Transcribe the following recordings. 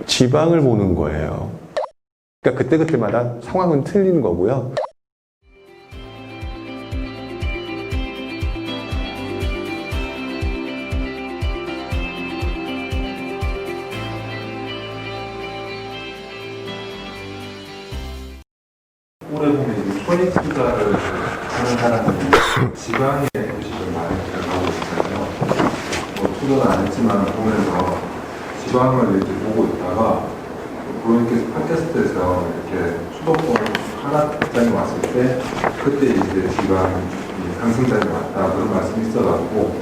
지방을 보는 거예요. 그러니까 그때그때마다 상황은 틀린 거고요. 올해 보면 이제 소액 투자를 하는 사람들이 지방에 주식을 많이 들어가고 있잖아요. 뭐 투자는 안 했지만 보면서 지방을 이렇게 보고 있다가 고객께서 팟캐스트에서 이렇게 수도권 하락장이 왔을 때 그때 이제 지방이 상승장이 왔다 그런 말씀이 있어가지고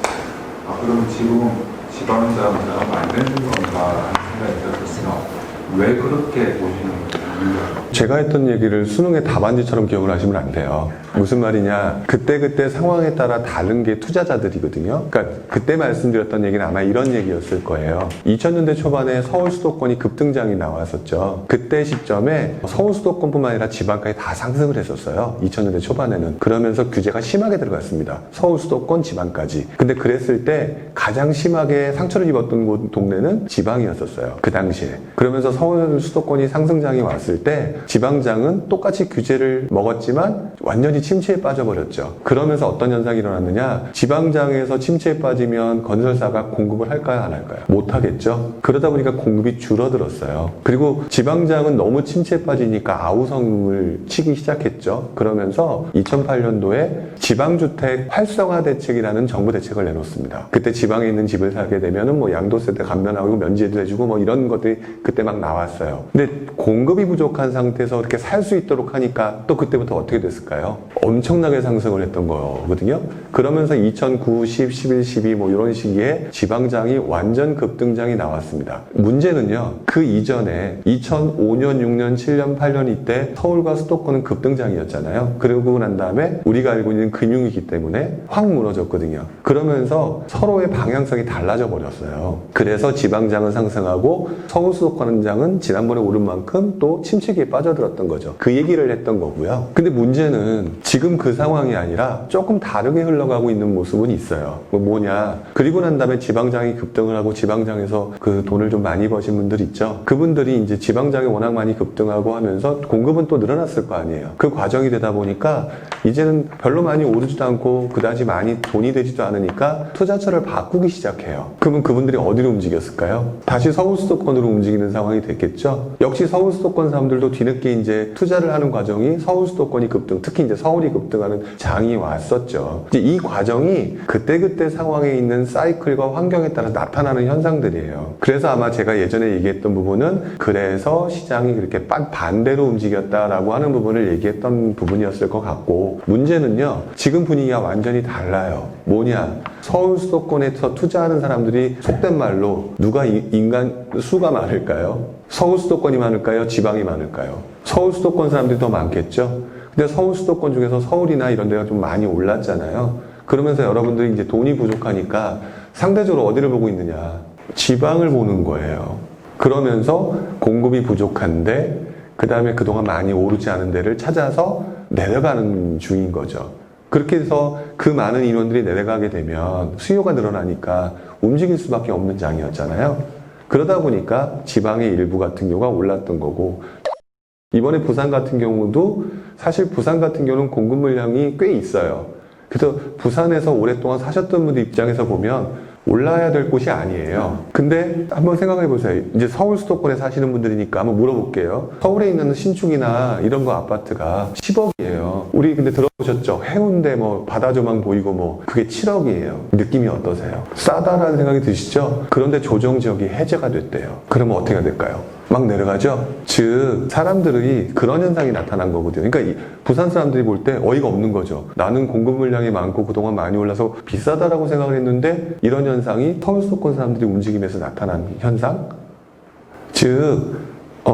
그러면 지금 지방장이 안 되는 건가 하는 생각이 들었어요. 왜 그렇게 보시는 거예요? 제가 했던 얘기를 수능의 답안지처럼 기억을 하시면 안 돼요. 무슨 말이냐, 그때그때 상황에 따라 다른 게 투자자들이거든요. 그러니까 그때 말씀드렸던 얘기는 아마 이런 얘기였을 거예요. 2000년대 초반에 서울 수도권이 급등장이 나왔었죠. 그때 시점에 서울 수도권뿐만 아니라 지방까지 다 상승을 했었어요. 2000년대 초반에는. 그러면서 규제가 심하게 들어갔습니다. 서울 수도권 지방까지. 근데 그랬을 때 가장 심하게 상처를 입었던 동네는 지방이었었어요. 그 당시에. 그러면서 서울 수도권이 상승장이 왔을 때 지방장은 똑같이 규제를 먹었지만 완전히 침체에 빠져버렸죠. 그러면서 어떤 현상이 일어났느냐, 지방장에서 침체에 빠지면 건설사가 공급을 할까요, 안 할까요? 못 하겠죠. 그러다 보니까 공급이 줄어들었어요. 그리고 지방장은 너무 침체에 빠지니까 아우성을 치기 시작했죠. 그러면서 2008년도에 지방주택 활성화 대책이라는 정부 대책을 내놓습니다. 그때 지방에 있는 집을 사게 되면은 뭐 양도세대 감면하고 면제도 해주고 뭐 이런 것들이 그때 막 나왔어요. 근데 공급이 부족한 상태에서 이렇게 살 수 있도록 하니까 또 그때부터 어떻게 됐을까요? 엄청나게 상승을 했던 거거든요. 그러면서 2009, 10, 11, 12 뭐 이런 시기에 지방장이 완전 급등장이 나왔습니다. 문제는요, 그 이전에 2005년, 6년, 7년, 8년 이때 서울과 수도권은 급등장이었잖아요. 그러고 난 다음에 우리가 알고 있는 금융위기 때문에 확 무너졌거든요. 그러면서 서로의 방향성이 달라져 버렸어요. 그래서 지방장은 상승하고 서울 수도권장은 지난번에 오른 만큼 또 침체기에 빠져들었던 거죠. 그 얘기를 했던 거고요. 근데 문제는 지금 그 상황이 아니라 조금 다르게 흘러가고 있는 모습은 있어요. 뭐냐, 그리고 난 다음에 지방장이 급등을 하고 지방장에서 그 돈을 좀 많이 버신 분들 있죠. 그분들이 이제 지방장이 워낙 많이 급등하고 하면서 공급은 또 늘어났을 거 아니에요. 그 과정이 되다 보니까 이제는 별로 많이 오르지도 않고 그다지 많이 돈이 되지도 않으니까 투자처를 바꾸기 시작해요. 그러면 그분들이 어디로 움직였을까요? 다시 서울 수도권으로 움직이는 상황이 됐겠죠. 역시 서울 수도권 사람들도 뒤늦게 이제 투자를 하는 과정이 서울 수도권이 급등, 특히 이제 서울이 급등하는 장이 왔었죠. 이제 이 과정이 그때그때 상황에 있는 사이클과 환경에 따라 나타나는 현상들이에요. 그래서 아마 제가 예전에 얘기했던 부분은 그래서 시장이 그렇게 반대로 움직였다라고 하는 부분을 얘기했던 부분이었을 것 같고, 문제는요, 지금 분위기가 완전히 달라요. 뭐냐, 서울 수도권에서 투자하는 사람들이 속된 말로 누가 인간 수가 많을까요? 서울 수도권이 많을까요? 지방이 많을까요? 서울 수도권 사람들이 더 많겠죠? 근데 서울 수도권 중에서 서울이나 이런 데가 좀 많이 올랐잖아요. 그러면서 여러분들이 이제 돈이 부족하니까 상대적으로 어디를 보고 있느냐? 지방을 보는 거예요. 그러면서 공급이 부족한데 그 다음에 그동안 많이 오르지 않은 데를 찾아서 내려가는 중인 거죠. 그렇게 해서 그 많은 인원들이 내려가게 되면 수요가 늘어나니까 움직일 수밖에 없는 장이었잖아요. 그러다 보니까 지방의 일부 같은 경우가 올랐던 거고, 이번에 부산 같은 경우도 사실 부산 같은 경우는 공급 물량이 꽤 있어요. 그래서 부산에서 오랫동안 사셨던 분들 입장에서 보면 올라야 될 곳이 아니에요. 근데 한번 생각해 보세요. 이제 서울 수도권에 사시는 분들이니까 한번 물어볼게요. 서울에 있는 신축이나 이런 거 아파트가 10억이에요. 우리 근데 들어보셨죠? 해운대 뭐 바다 조망 보이고 뭐 그게 7억이에요. 느낌이 어떠세요? 싸다라는 생각이 드시죠? 그런데 조정 지역이 해제가 됐대요. 그러면 어떻게 될까요? 막 내려가죠? 즉 사람들이 그런 현상이 나타난 거거든요. 그러니까 이 부산 사람들이 볼 때 어이가 없는 거죠. 나는 공급 물량이 많고 그동안 많이 올라서 비싸다라고 생각을 했는데 이런 현상이 서울 수도권 사람들이 움직이면서 나타난 현상? 즉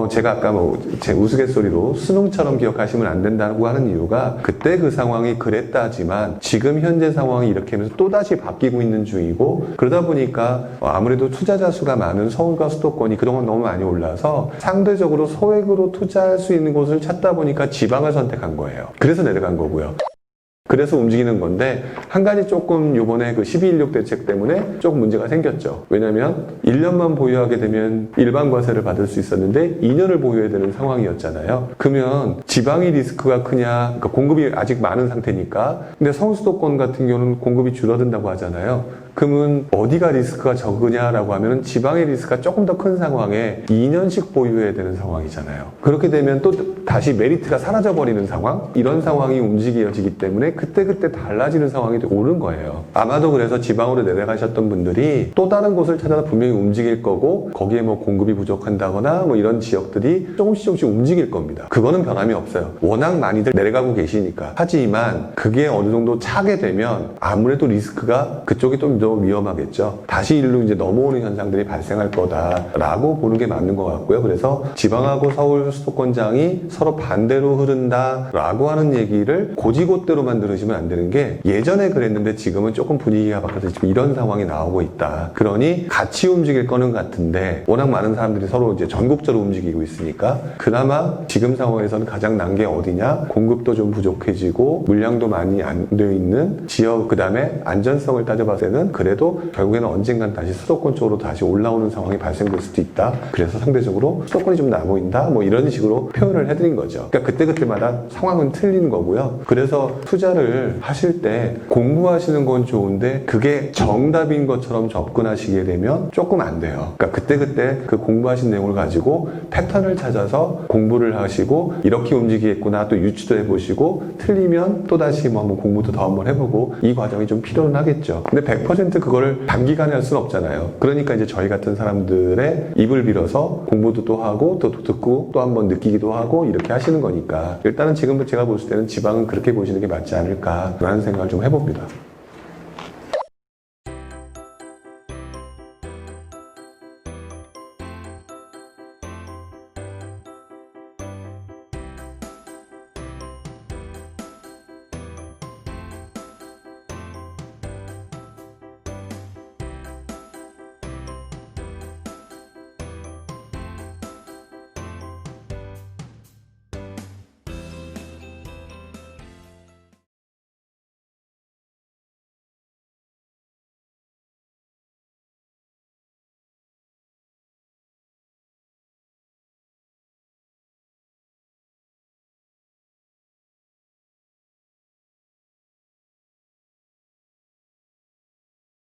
제가 아까 제 우스갯소리로 수능처럼 기억하시면 안 된다고 하는 이유가 그때 그 상황이 그랬다지만 지금 현재 상황이 이렇게 하면서 또다시 바뀌고 있는 중이고, 그러다 보니까 아무래도 투자자 수가 많은 서울과 수도권이 그동안 너무 많이 올라서 상대적으로 소액으로 투자할 수 있는 곳을 찾다 보니까 지방을 선택한 거예요. 그래서 내려간 거고요. 그래서 움직이는 건데 한 가지 조금 요번에 그 12.16 대책 때문에 조금 문제가 생겼죠. 왜냐면 1년만 보유하게 되면 일반 과세를 받을 수 있었는데 2년을 보유해야 되는 상황이었잖아요. 그러면 지방이 리스크가 크냐, 그러니까 공급이 아직 많은 상태니까. 근데 서울수도권 같은 경우는 공급이 줄어든다고 하잖아요. 그러면 어디가 리스크가 적으냐라고 하면 지방의 리스크가 조금 더 큰 상황에 2년씩 보유해야 되는 상황이잖아요. 그렇게 되면 또 다시 메리트가 사라져버리는 상황? 이런 상황이 움직여지기 때문에 그때그때 달라지는 상황이 오는 거예요. 아마도 그래서 지방으로 내려가셨던 분들이 또 다른 곳을 찾아서 분명히 움직일 거고 거기에 뭐 공급이 부족한다거나 뭐 이런 지역들이 조금씩 움직일 겁니다. 그거는 변함이 없어요. 워낙 많이들 내려가고 계시니까. 하지만 그게 어느 정도 차게 되면 아무래도 리스크가 그쪽이 좀 더 위험하겠죠. 다시 일로 이제 넘어오는 현상들이 발생할 거다라고 보는 게 맞는 것 같고요. 그래서 지방하고 서울 수도권장이 서로 반대로 흐른다라고 하는 얘기를 고지곳대로만 들으시면 안 되는 게 예전에 그랬는데 지금은 조금 분위기가 바뀌어서 지금 이런 상황이 나오고 있다. 그러니 같이 움직일 거는 같은데 워낙 많은 사람들이 서로 이제 전국적으로 움직이고 있으니까 그나마 지금 상황에서는 가장 난 게 어디냐? 공급도 좀 부족해지고 물량도 많이 안 되어 있는 지역, 그 다음에 안전성을 따져봤을 때는 그래도 결국에는 언젠간 다시 수도권 쪽으로 다시 올라오는 상황이 발생될 수도 있다. 그래서 상대적으로 수도권이 좀 나아 보인다. 뭐 이런 식으로 표현을 해드린 거죠. 그러니까 그때그때마다 상황은 틀린 거고요. 그래서 투자를 하실 때 공부하시는 건 좋은데 그게 정답인 것처럼 접근하시게 되면 조금 안 돼요. 그러니까 그때그때 그 공부하신 내용을 가지고 패턴을 찾아서 공부를 하시고 이렇게 움직이겠구나 또 유추도 해보시고 틀리면 또다시 뭐 한번 공부도 더 한번 해보고 이 과정이 좀 필요는 하겠죠. 근데 100% 그거를 단기간에 할 수는 없잖아요. 그러니까 이제 저희 같은 사람들의 입을 빌어서 공부도 또 하고 또 듣고 또 한번 느끼기도 하고 이렇게 하시는 거니까 일단은 지금부터 제가 볼 때는 지방은 그렇게 보시는 게 맞지 않을까라는 생각을 좀 해봅니다.